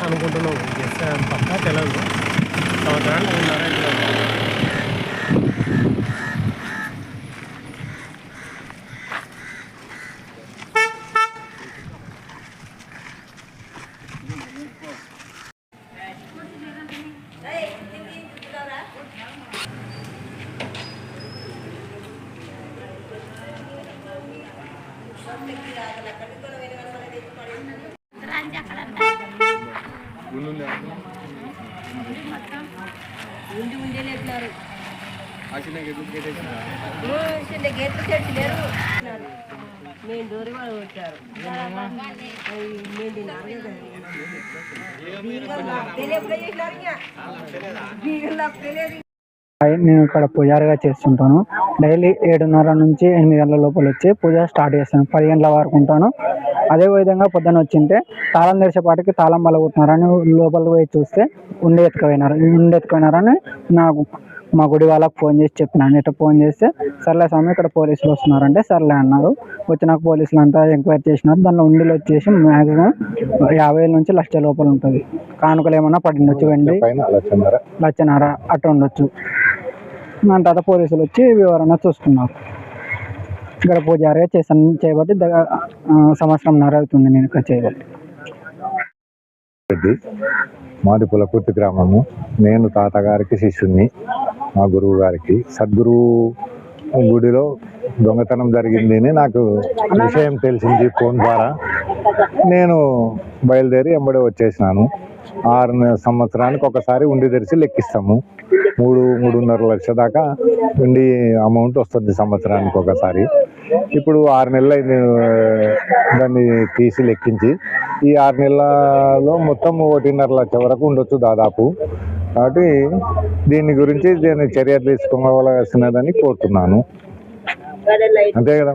అనుకుంటున్నావు పక్కా తెలియదు సంవత్సరానికి 3.5 నేను ఇక్కడ పూజారిగా చేస్తుంటాను. డైలీ 7:30 నుంచి 8 గంటల లోపల వచ్చి పూజ స్టార్ట్ చేస్తాను. 10 గంటల వరకు ఉంటాను. అదే విధంగా పొద్దున వచ్చింటే తాళం తెరిచేపాటికి తాళం బలగొట్టినారని లోపలికి పోయి చూస్తే ఉండి ఎత్తుకుపోయినారని నాకు మా గుడి వాళ్ళకి ఫోన్ చేసి చెప్పినాను. ఇట్లా ఫోన్ చేస్తే సర్లే స్వామి ఇక్కడ పోలీసులు వస్తున్నారంటే సర్లే అన్నారు. వచ్చినాక పోలీసులు అంతా ఎంక్వైరీ చేసినారు. దానిలో ఉండిలో వచ్చేసి మ్యాక్సిమం 50,000 నుంచి 1,00,000 లోపల ఉంటుంది. కానుకలు ఏమన్నా పడిండొచ్చు, వెండి 1,00,000 అట్లా ఉండొచ్చు. దాని తర్వాత పోలీసులు వచ్చి వివరణ చూస్తున్నారు. ఇక్కడ పూజారిగా చేయబట్టి సంవత్సరంన్నర అవుతుంది నేను ఇక్కడ చేయబట్టి. మాది పులకుర్తి గ్రామము. నేను తాతగారికి శిష్యుణ్ణి. మా గురువు గారికి సద్గురువు గుడిలో దొంగతనం జరిగింది అని నాకు విషయం తెలిసింది ఫోన్ ద్వారా. నేను బయలుదేరి ఎంబడే వచ్చేసినాను. 6 సంవత్సరానికి ఒకసారి ఉండి తెరిచి లెక్కిస్తాము. 3.5 లక్షల దాకా ఉండి అమౌంట్ వస్తుంది సంవత్సరానికి ఒకసారి. ఇప్పుడు 6 నెలలు అయింది దాన్ని తీసి లెక్కించి. ఈ 6 నెలలలో మొత్తం 1.5 లక్షల వరకు ఉండొచ్చు దాదాపు. కాబట్టి దీని గురించి చర్య తీసుకోవాల్సినదని కోరుతున్నాను. అంతే కదా.